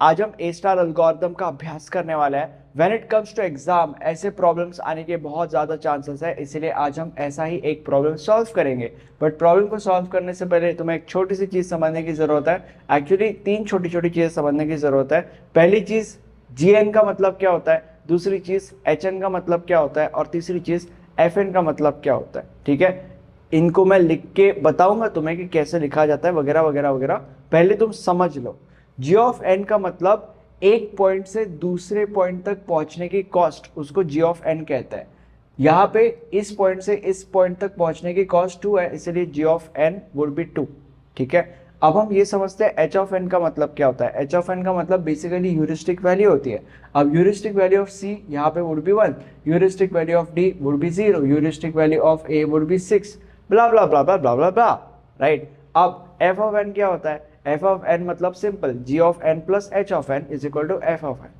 आज हम ए star algorithm का अभ्यास करने वाले हैं। When it comes to exam ऐसे प्रॉब्लम्स आने के बहुत ज़्यादा चांसेस है, इसीलिए आज हम ऐसा ही एक प्रॉब्लम सॉल्व करेंगे। बट प्रॉब्लम को सॉल्व करने से पहले तुम्हें एक छोटी सी चीज़ समझने की ज़रूरत है। एक्चुअली तीन छोटी छोटी चीज़ें समझने की ज़रूरत है। पहली चीज़ GN का मतलब क्या होता है, दूसरी चीज़ HN का मतलब क्या होता है, और तीसरी चीज़ FN का मतलब क्या होता है। ठीक है, इनको मैं लिख के बताऊंगा तुम्हें कि कैसे लिखा जाता है वगैरह वगैरह वगैरह। पहले तुम समझ लो, जी ऑफ एन का मतलब एक पॉइंट से दूसरे पॉइंट तक पहुंचने की कॉस्ट, उसको जी ऑफ एन कहते हैं। यहाँ पे इस पॉइंट से इस पॉइंट तक पहुंचने की कॉस्ट 2 है, इसलिए जी ऑफ एन वुड बी 2। ठीक है, अब हम ये समझते हैं एच ऑफ एन का मतलब क्या होता है। एच ऑफ एन का मतलब बेसिकली ह्यूरिस्टिक वैल्यू होती है। अब ह्यूरिस्टिक वैल्यू ऑफ सी यहाँ पे would be 1, heuristic value of D would be 0, heuristic value of A would be 6, blah blah blah blah blah blah blah. Right, अब f of n क्या होता है, f of n मतलब simple g of N plus H of N is equal to f of n.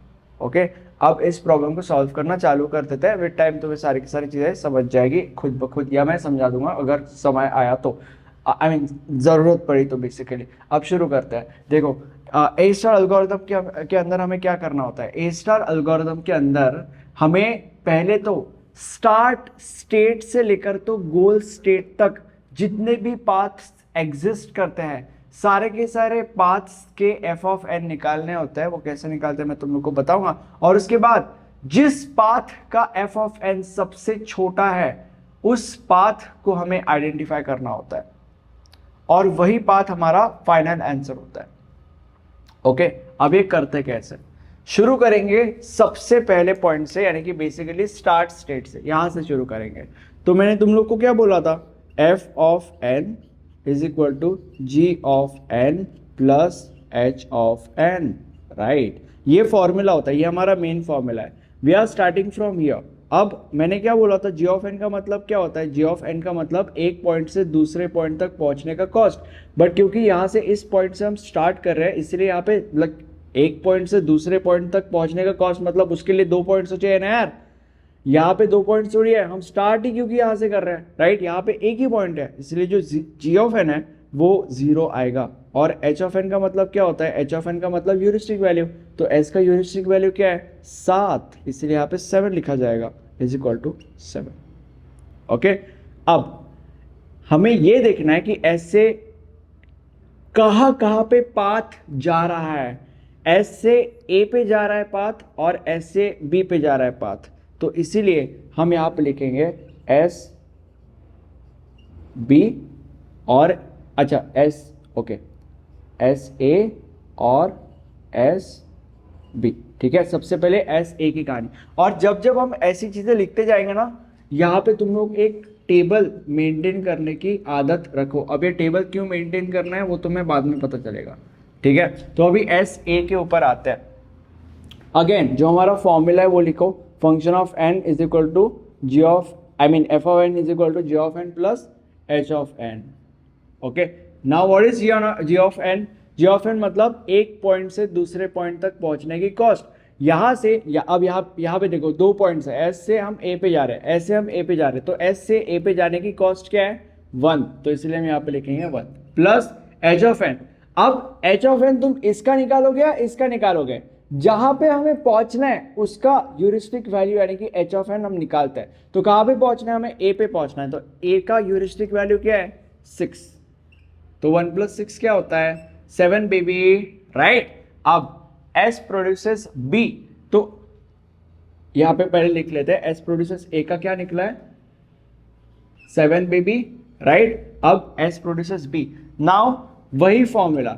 Okay, अब इस problem को solve करना चालू कर देते हैं। विद टाइम तुम्हें सारी की सारी चीजें समझ जाएगी खुद ब खुद, या मैं समझा दूंगा अगर समय आया तो, आई मीन जरूरत पड़ी तो। बेसिकली अब शुरू करते हैं। देखो, ए स्टार एल्गोरिथम के अंदर हमें क्या करना होता है। ए स्टार एल्गोरिथम के अंदर हमें पहले तो स्टार्ट स्टेट से लेकर तो गोल स्टेट तक जितने भी पाथ्स एग्जिस्ट करते हैं, सारे के सारे पाथ्स के एफ ऑफ एन निकालने होते हैं। वो कैसे निकालते हैं मैं तुम लोग को बताऊंगा। और उसके बाद जिस पाथ का एफ ऑफ एन सबसे छोटा है, उस पाथ को हमें आइडेंटिफाई करना होता है, और वही पाथ हमारा फाइनल आंसर होता है। ओके, अब ये करते कैसे, शुरू करेंगे सबसे पहले पॉइंट से, यानी कि बेसिकली स्टार्ट स्टेट से, यहां से शुरू करेंगे। तो मैंने तुम लोग को क्या बोला था, f of N is equal to ji of N plus H of n. Right, ये फॉर्मूला होता है, ये हमारा मेन फॉर्मूला है। We are starting from here. अब मैंने क्या बोला था, जी ऑफ एन का मतलब क्या होता है, जी ऑफ एन का मतलब एक पॉइंट से दूसरे पॉइंट तक पहुंचने का कॉस्ट। बट क्योंकि यहां से इस पॉइंट से हम स्टार्ट कर रहे हैं, इसलिए यहाँ पे एक पॉइंट से दूसरे पॉइंट तक पहुंचने का कॉस्ट मतलब उसके लिए 2 पॉइंट्स चाहिए ना यार। यहाँ पे 2 पॉइंट्स थोड़ी है, हम स्टार्ट ही क्योंकि यहां से कर रहे हैं। राइट, यहाँ पे एक ही पॉइंट है, इसलिए जो जी ऑफ एन है वो 0 आएगा। और एच ऑफ एन का मतलब क्या होता है, एच ऑफ एन का मतलब ह्यूरिस्टिक वैल्यू। तो एस का ह्यूरिस्टिक वैल्यू क्या है, 7, इसलिए यहाँ पे 7 लिखा जाएगा इज इक्वल टू 7। ओके, अब हमें ये देखना है कि एस से कहां पे पाथ जा रहा है। एस से ए पे जा रहा है पाथ, और एस से बी पे जा रहा है पाथ। तो इसीलिए हम यहां पे लिखेंगे एस बी और अच्छा एस, ओके, एस ए और एस बी। ठीक है, सबसे पहले एस ए की कहानी। और जब जब हम ऐसी चीजें लिखते जाएंगे ना, यहाँ पे तुम लोग एक टेबल मेंटेन करने की आदत रखो। अब ये टेबल क्यों मेंटेन करना है वो तुम्हें बाद में पता चलेगा। ठीक है, तो अभी एस ए के ऊपर आते हैं। अगेन जो हमारा फॉर्मूला है वो लिखो, function of N is equal to ji of, I mean f of N is equal to ji of N plus H of n. Okay, now what is g of n. G of n मतलब एक point से दूसरे point तक पहुंचने की cost. यहां से अब यहाँ पे देखो 2 पॉइंट्स है, एस से हम ए पे जा रहे हैं, एस से हम ए पे जा रहे हैं, तो एस से ए पे जाने की कॉस्ट क्या है, 1। तो इसलिए हम यहाँ पे लिखेंगे 1 प्लस एच ऑफ एन। अब एच ऑफ एन तुम इसका निकालोगे या इसका निकालोगे, जहां पे हमें पहुंचना है उसका ह्यूरिस्टिक वैल्यू यानी कि एच ऑफ एन हम निकालते हैं। तो कहां पे पहुंचना है, हमें ए पे पहुंचना है। तो ए का ह्यूरिस्टिक वैल्यू क्या है, 6। तो 1 + 6 क्या होता है, 7 बेबी। राइट, अब S प्रोड्यूसेस B, तो यहां पे पहले लिख लेते हैं S प्रोड्यूसेस A का क्या निकला है, 7 बेबी। राइट, अब S प्रोड्यूसेस B। नाउ वही formula,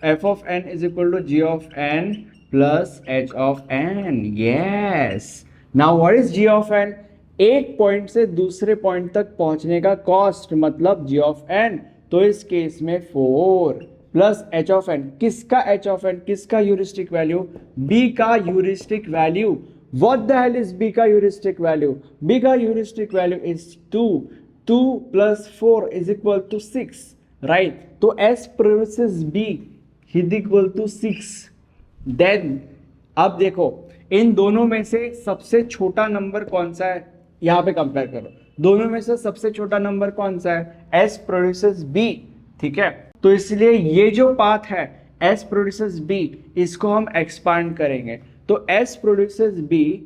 f of n is equal to g of n plus h of n। Yes, now what is g of n, एक पॉइंट से दूसरे पॉइंट तक पहुंचने का कॉस्ट मतलब g ऑफ n। तो इस केस में 4 प्लस एच ऑफ एन। किसका एच ऑफ एन, किसका ह्यूरिस्टिक वैल्यू, बी का heuristic value. What the hell is B का ह्यूरिस्टिक वैल्यू, बी का heuristic value is 2, 2 + 4 is equal to 6। Right, तो S produces B is equal to 6। Then अब देखो इन दोनों में से सबसे छोटा नंबर कौन सा है, यहां पे कंपेयर करो, दोनों में से सबसे छोटा नंबर कौन सा है, एस प्रोड्यूसेस बी। ठीक है, तो इसलिए ये जो पाथ है S प्रोड्यूसेस B, इसको हम एक्सपांड करेंगे तो S प्रोड्यूसेस B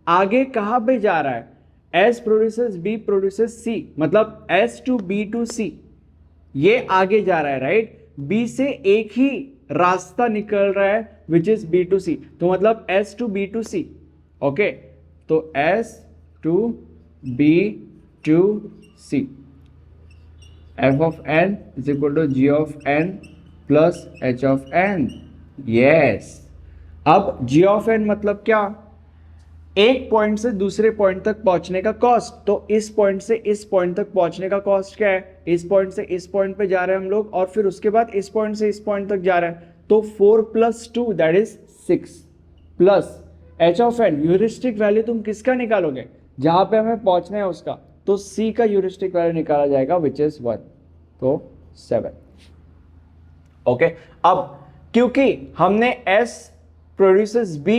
आगे कहां पे जा रहा है? S produces B produces C, मतलब S to B to C, ये आगे जा रहा है, राइट? B से एक ही रास्ता निकल रहा है which is B to C, तो मतलब S to B to C, okay? तो S to B to C, f of n is equal to g of n plus h of n. yes. अब g of n मतलब क्या? एक point से दूसरे point तक पहुंचने का कॉस्ट, तो इस पॉइंट से इस पॉइंट तक पहुंचने का कॉस्ट क्या है? इस पॉइंट से इस पॉइंट पे जा रहे हैं हम लोग और फिर उसके बाद इस पॉइंट से इस पॉइंट तक जा रहे हैं, तो 4 + 2 that is 6 plus h of n, heuristic value तुम किसका निकालोगे? जहां पे हमें पहुंचना है उसका, तो c का ह्यूरिस्टिक वैल्यू निकाला जाएगा विच इज 1, तो 7, ओके? अब क्योंकि हमने S प्रोड्यूसेस B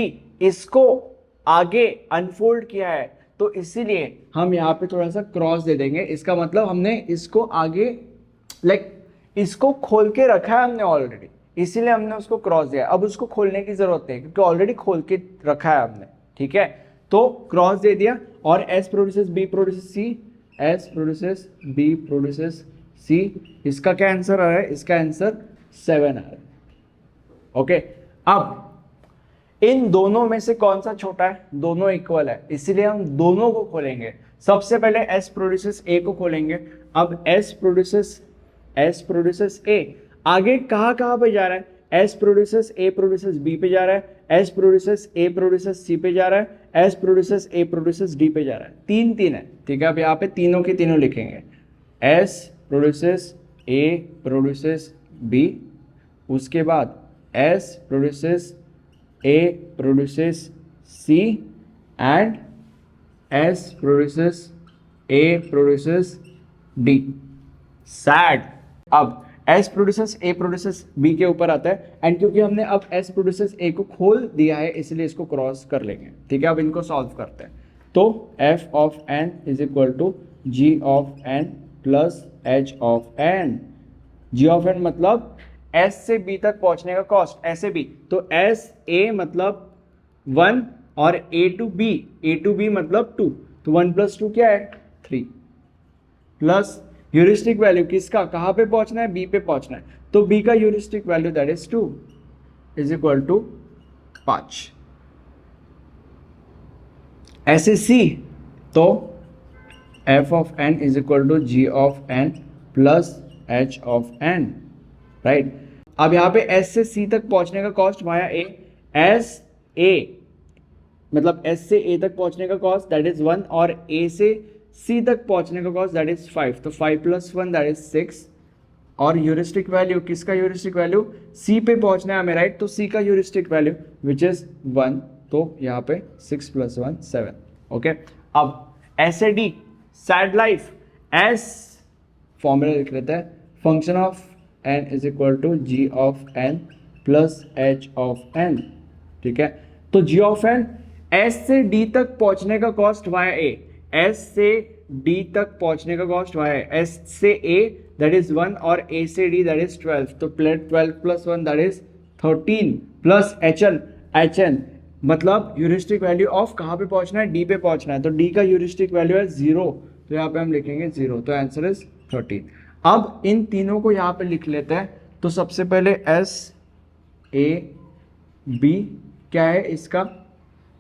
इसको आगे अनफोल्ड किया है, तो इसीलिए हम यहाँ पे थोड़ा सा क्रॉस दे देंगे। इसका मतलब हमने इसको आगे इसको खोल के रखा है हमने ऑलरेडी, इसीलिए हमने उसको क्रॉस दिया। अब उसको खोलने की जरूरत नहीं क्योंकि ऑलरेडी खोल के रखा है हमने, ठीक है? तो क्रॉस दे दिया और S produces B produces C, S produces B produces C, इसका क्या आंसर आ रहा है? इसका आंसर 7 आ रहा है, ओके? अब इन दोनों में से कौन सा छोटा है? दोनों इक्वल है, इसीलिए हम दोनों को खोलेंगे। सबसे पहले S प्रोड्यूसेस A को खोलेंगे। अब S प्रोड्यूसेस A आगे कहाँ पे जा रहा है? S produces A produces B पे जा रहा है, S produces A produces C पे जा रहा है, S produces A produces D पे जा रहा है। 3 है, ठीक है? अब यहाँ पे तीनों के तीनों लिखेंगे। S produces A produces B, उसके बाद S produces A produces C and S produces A produces D. Sad. अब S produces A produces B के ऊपर आता है एंड क्योंकि हमने अब S produces A को खोल दिया है इसलिए इसको क्रॉस कर लेंगे, ठीक है? अब इनको सॉल्व करते हैं। तो f of n is equal to g of n plus h of n. g of n मतलब S से B तक पहुंचने का कॉस्ट, S से B, तो S A मतलब 1 और A to B मतलब 2, तो 1 + 2 क्या है? 3 प्लस ह्यूरिस्टिक वैल्यू किसका? कहाँ पे पहुंचना है? B पे पहुंचना है, तो B का heuristic value that is 2 is equal to 5। ऐसे C, तो f of n is equal to g of n plus h of n, right? अब यहाँ पे S से C तक पहुंचने का cost via A, S A मतलब S से A तक पहुंचने का कॉस्ट दैट इज 1 और A से C तक पहुंचने का कॉस्ट दैट इज 5, तो 5 + 1 दैट इज 6। और ह्यूरिस्टिक वैल्यू किसका? ह्यूरिस्टिक वैल्यू C पे पहुंचना है हमें, राइट? तो C का ह्यूरिस्टिक वैल्यू विच इज 1, तो यहाँ पे 6 + 1 7, ओके? अब SAD sad life, S formula लिख लेते हैं, function of n is equal to g of n plus h of n, ठीक है? तो g of n S से D तक पहुंचने का कॉस्ट वाया A, S से D तक पहुंचने का कॉस्ट वाया S से A दैट इज 1 और A से D दैट इज 12, तो 12 + 1 दैट इज 13 प्लस HN मतलब ह्यूरिस्टिक वैल्यू ऑफ कहाँ पे पहुंचना है? D पे पहुंचना है, तो D का ह्यूरिस्टिक वैल्यू है 0, तो यहाँ पे हम लिखेंगे 0, तो आंसर इज 13। अब इन तीनों को यहाँ पे लिख लेते हैं। तो सबसे पहले S A B क्या है? इसका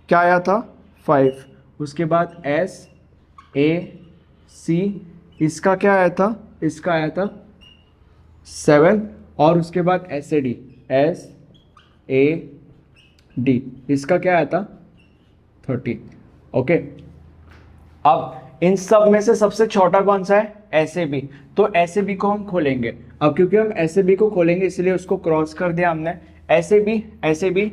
क्या आया था? 5, उसके बाद S A C, इसका क्या आया था? इसका आया था 7, और उसके बाद S A D S A D, इसका क्या आया था? 13, ओके? अब इन सब में से सबसे छोटा कौन सा है? SAB, तो SAB को हम खोलेंगे। अब क्योंकि हम SAB को खोलेंगे इसलिए उसको क्रॉस कर दिया हमने। SAB SAB,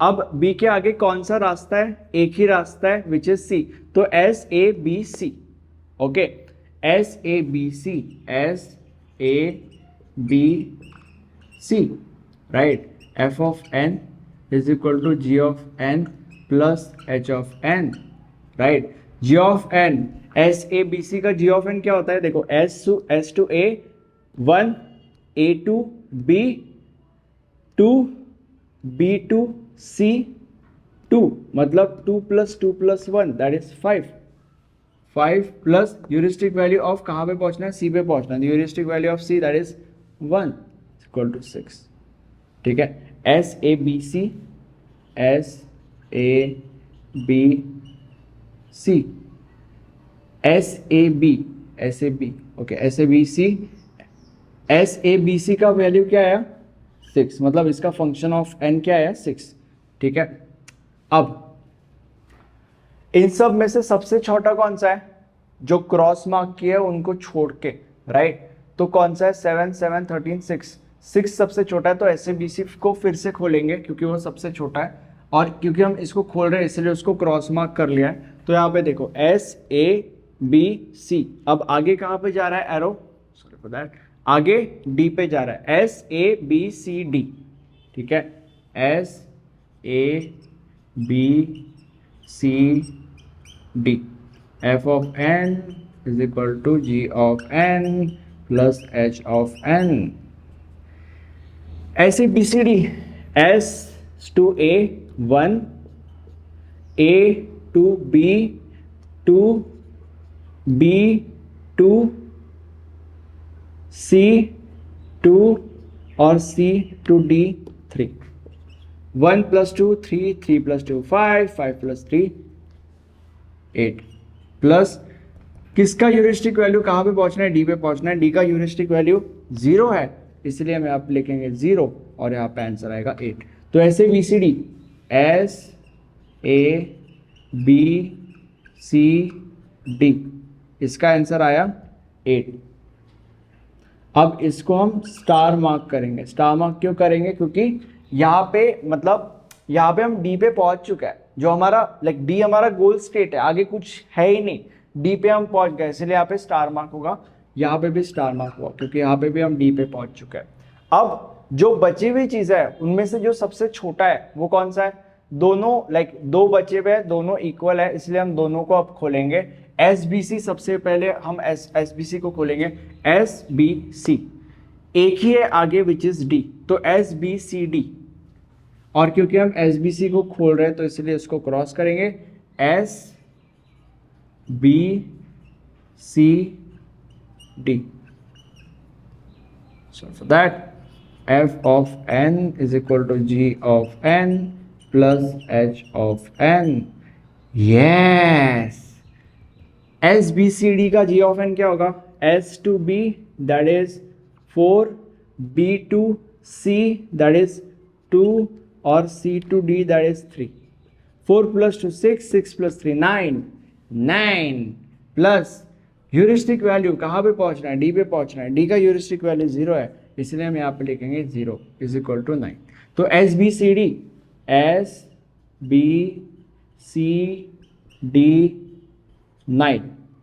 अब B के आगे कौन सा रास्ता है? एक ही रास्ता है विच इज C, तो SABC, okay? SABC, right? f of n is equal to g of n plus h of n, right? g of n SABC का g of n क्या होता है? देखो S to A 1 A to B to B to C to, मतलब 2 + 2 + 1 that is 5, 5 plus heuristic value of कहाँ पे पहुंचना है, सी पे पहुंचना है, heuristic value of C that is 1 equal to 6। ठीक है, S A B C, S A B C, S A B, S A B, okay, S A B C, S A B C का value क्या आया 6, मतलब इसका function of n क्या आया 6। ठीक है, अब इन सब में से सबसे छोटा कौन सा है, जो क्रॉस मार्क किया है उनको छोड़ के, राइट, तो कौन सा है 7 7 13 6, 6 सबसे छोटा है, तो ऐसे बीसी को फिर से खोलेंगे क्योंकि वो सबसे छोटा है, और क्योंकि हम इसको खोल रहे हैं इसलिए उसको क्रॉस मार्क कर लिया है। तो यहाँ पे देखो एस ए बी सी, अब आगे कहाँ पे जा रहा है एरो, सॉरी फॉर दैट, आगे डी पे जा रहा है, S A B C D. ठीक है, S A B C D, f of n is equal to g of n plus h of n। ऐसे BCD, S to A 1, A to B 2, B 2, C 2 और C to D 3, 1 + 2 3, 3 + 2 5, 5 + 3 8, plus किसका heuristic value कहाँ पे पहुंचना है, D पे पहुंचना है, डी का ह्यूरिस्टिक वैल्यू 0 है, इसलिए हम यहाँ पे लिखेंगे 0 और यहाँ पे आंसर आएगा 8। तो ऐसे BCD, S A B C D, इसका आंसर आया 8। अब इसको हम स्टार मार्क करेंगे। स्टार मार्क क्यों करेंगे, क्योंकि यहाँ पे मतलब यहाँ पे हम डी पे पहुंच चुका है, जो हमारा लाइक डी हमारा गोल स्टेट है, आगे कुछ है ही नहीं, डी पे हम पहुंच गए, इसलिए यहाँ पे स्टार मार्क होगा, यहाँ पे भी स्टार मार्क हुआ क्योंकि यहाँ पे भी हम डी पे पहुंच चुके हैं। अब जो बची हुई चीज है उनमें से जो सबसे छोटा है वो कौन सा है, दोनों लाइक दो बचे हुए हैं, दोनों इक्वल है, इसलिए हम दोनों को अब खोलेंगे। एस बी सी, सबसे पहले हम एस बी सी को खोलेंगे, एस बी सी एक ही है आगे विच इज डी, तो एस बी सी डी, और क्योंकि हम एस बी सी को खोल रहे हैं तो इसलिए इसको क्रॉस करेंगे, S B C D. So for that, f of n is equal to g of n plus h of n. Yes. S B C D का g of n क्या होगा, S to B that is 4, B to C that is 2 और C to D that is 3. 4 + 2 6, 6 + 3 9, 9 plus heuristic value कहाँ पे पहुंचना है, D पे पहुंचना है, डी का ह्यूरिस्टिक वैल्यू 0 है, इसलिए हम यहाँ पे लिखेंगे 0 इज इक्वल टू 9। तो S B C D, S B C D 9,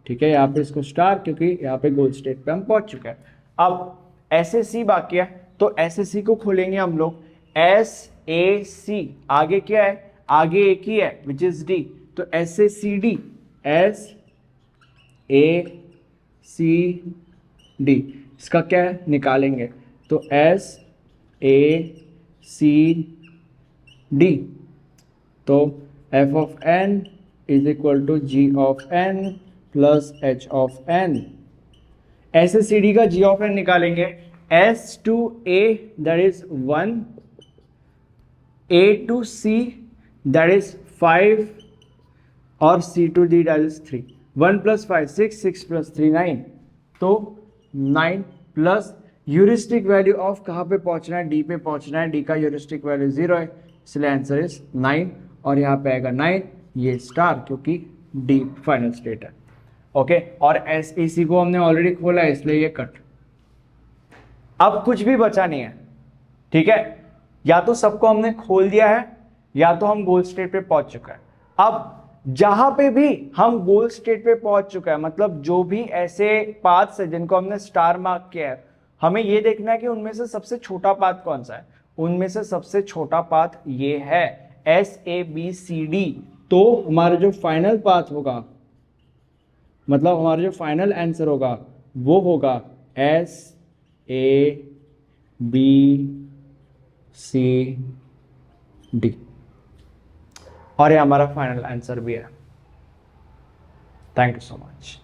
ठीक है, यहाँ पे इसको स्टार, क्योंकि यहाँ पे गोल स्टेट पे हम पहुंच चुके हैं। अब एस ए सी बाकी है, तो एस ए सी को खोलेंगे हम लोग, एस ए सी आगे क्या है, आगे एक ही है विच इज डी, तो S A C D, S A C D, इसका क्या है निकालेंगे, तो एस ए सी डी, तो F of N is equal to ji of N plus H of N. S A C D का G of N निकालेंगे, S to A that is 1, A to C that is 5 और C to D that is 3। 1 + 5 6, 6 + 3 9, तो 9 plus heuristic value of कहाँ पे पहुंचना है, D पे पहुंचना है, डी का ह्यूरिस्टिक वैल्यू 0 है, इसलिए आंसर इज 9 और यहाँ पे आएगा 9, ये स्टार क्योंकि डी फाइनल स्टेट है। ओके, और एस ई सी को हमने ऑलरेडी खोला है इसलिए ये कट। अब कुछ भी बचा नहीं है, ठीक है, या तो सबको हमने खोल दिया है या तो हम गोल स्टेट पे पहुंच चुका है। अब जहां पे भी हम गोल स्टेट पे पहुंच चुका है, मतलब जो भी ऐसे पाथ्स है जिनको हमने स्टार मार्क किया है, हमें ये देखना है कि उनमें से सबसे छोटा पाथ कौन सा है। उनमें से सबसे छोटा पाथ ये है S A B C D, तो हमारा जो फाइनल पाथ होगा, मतलब हमारा जो फाइनल आंसर होगा वो होगा S A B C D, और ये हमारा फाइनल आंसर भी है। Thank you so much.